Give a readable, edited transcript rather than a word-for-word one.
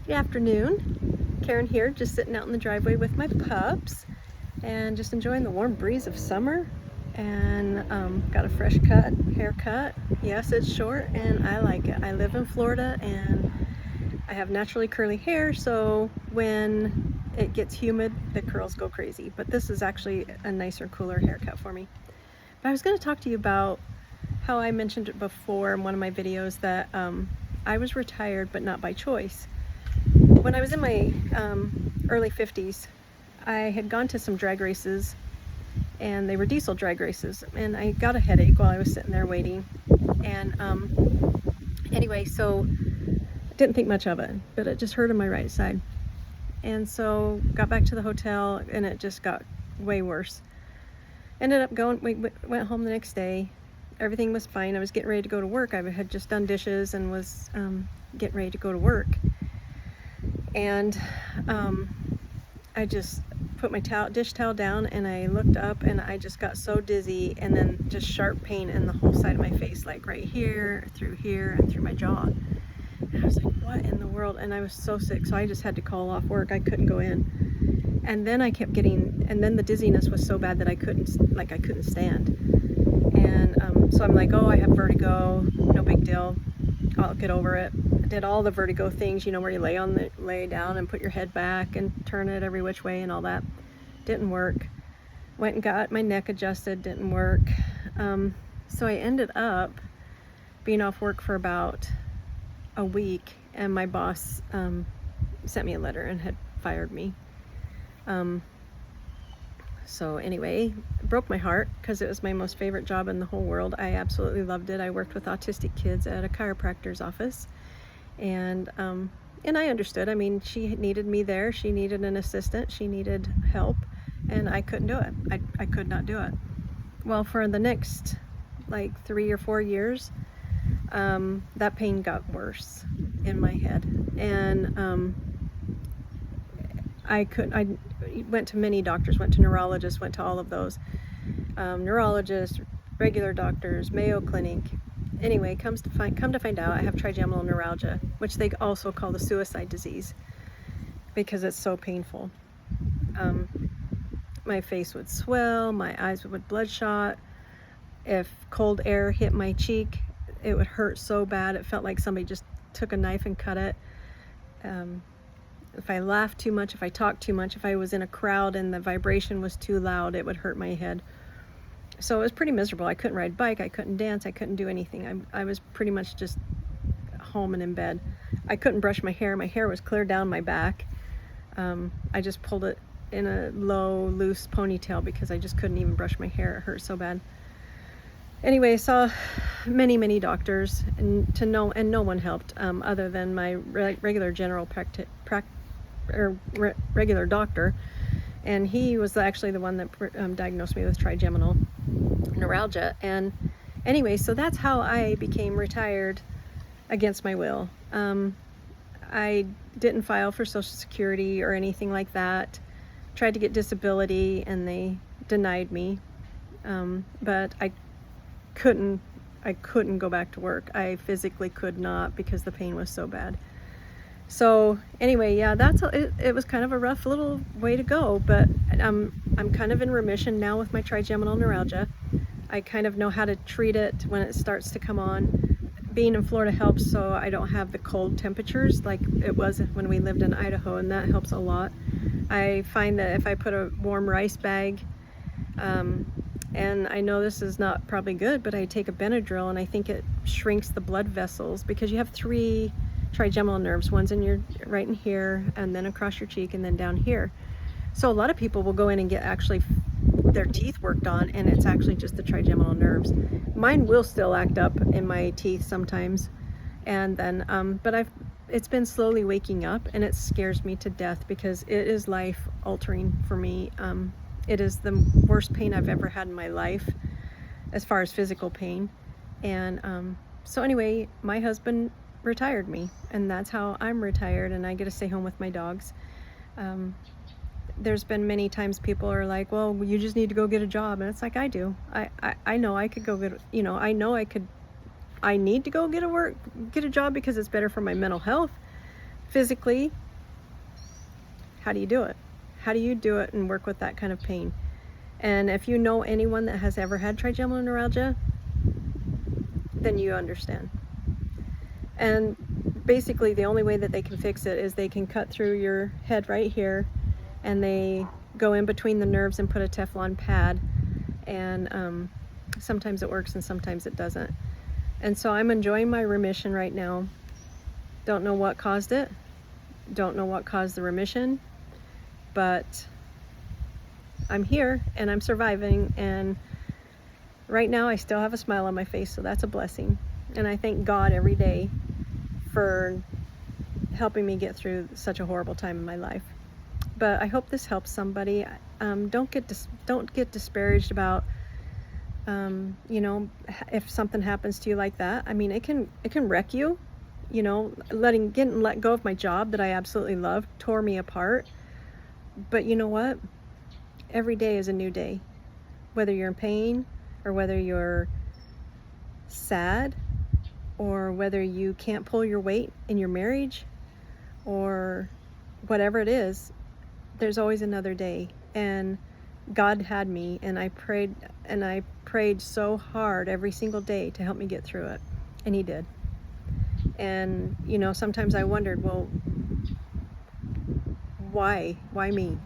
Good afternoon. Karen here, just sitting out in the driveway with my pups and just enjoying the warm breeze of summer. And got a fresh haircut. Yes, it's short and I like it. I live in Florida and I have naturally curly hair, so when it gets humid, the curls go crazy. But this is actually a nicer, cooler haircut for me. But I was going to talk to you about how I mentioned it before in one of my videos that I was retired, but not by choice. When I was in my early 50s, I had gone to some drag races, and they were diesel drag races, and I got a headache while I was sitting there waiting. And anyway, so I didn't think much of it, but it just hurt on my right side. And so got back to the hotel, and it just got way worse. Ended up went home the next day. Everything was fine. I was getting ready to go to work. I had just done dishes and was getting ready to go to work. And I just put my dish towel down and I looked up and I just got so dizzy, and then just sharp pain in the whole side of my face, like right here, and through my jaw. And I was like, what in the world? And I was so sick, so I just had to call off work. I couldn't go in. And then I kept getting, and then the dizziness was so bad that I couldn't stand. And so I'm like, oh, I have vertigo, no big deal, I'll get over it. I did all the vertigo things, where you lay down and put your head back and turn it every which way and all that. Didn't work. Went and got my neck adjusted, didn't work. So I ended up being off work for about a week, and my boss sent me a letter and had fired me. So anyway, it broke my heart because it was my most favorite job in the whole world. I absolutely loved it. I worked with autistic kids at a chiropractor's office, and I understood. I mean, she needed me there. She needed an assistant. She needed help, and I couldn't do it. I could not do it. Well, for the next like 3 or 4 years, that pain got worse in my head, and I went to many doctors, went to neurologists, went to all of those. Neurologists, regular doctors, Mayo Clinic. Anyway, come to find out, I have trigeminal neuralgia, which they also call the suicide disease because it's so painful. My face would swell, my eyes would bloodshot. If cold air hit my cheek, it would hurt so bad. It felt like somebody just took a knife and cut it. If I laughed too much, if I talked too much, if I was in a crowd and the vibration was too loud, it would hurt my head. So it was pretty miserable. I couldn't ride a bike, I couldn't dance, I couldn't do anything. I was pretty much just home and in bed. I couldn't brush my hair. My hair was clear down my back. I just pulled it in a low, loose ponytail because I just couldn't even brush my hair. It hurt so bad. Anyway, I saw many doctors, and no one helped other than my regular general regular doctor, and he was actually the one that diagnosed me with trigeminal neuralgia. And anyway, so that's how I became retired against my will. I didn't file for Social Security or anything like that. Tried to get disability and they denied me, but I couldn't go back to work. I physically could not because the pain was so bad. So anyway, yeah, it was kind of a rough little way to go, but I'm kind of in remission now with my trigeminal neuralgia. I kind of know how to treat it when it starts to come on. Being in Florida helps, so I don't have the cold temperatures like it was when we lived in Idaho, and that helps a lot. I find that if I put a warm rice bag, and I know this is not probably good, but I take a Benadryl, and I think it shrinks the blood vessels because you have 3 trigeminal nerves. One's right in here, and then across your cheek, and then down here. So a lot of people will go in and get actually their teeth worked on, and it's actually just the trigeminal nerves. Mine will still act up in my teeth sometimes, and then but it's been slowly waking up, and it scares me to death because it is life altering for me. It is the worst pain I've ever had in my life as far as physical pain. And so anyway, my husband retired me, and that's how I'm retired, and I get to stay home with my dogs. There's been many times people are like, well, you just need to go get a job, and it's like, I do. I know I could go get, I know I need to go get a job because it's better for my mental health. physically, how do you do it? How do you do it and work with that kind of pain? And if you know anyone that has ever had trigeminal neuralgia, then you understand. And basically the only way that they can fix it is they can cut through your head right here, and they go in between the nerves and put a Teflon pad, and sometimes it works and sometimes it doesn't. And so I'm enjoying my remission right now. Don't know what caused it, don't know what caused the remission, but I'm here and I'm surviving, and right now I still have a smile on my face, so that's a blessing. And I thank God every day for helping me get through such a horrible time in my life. But I hope this helps somebody. Don't get disparaged about you know, if something happens to you like that. I mean, it can wreck you. You know, getting let go of my job that I absolutely loved tore me apart. But you know what? Every day is a new day. Whether you're in pain, or whether you're sad, or whether you can't pull your weight in your marriage, or whatever it is, there's always another day. And God had me, and I prayed so hard every single day to help me get through it, and He did. And you know, sometimes I wondered, well, why me?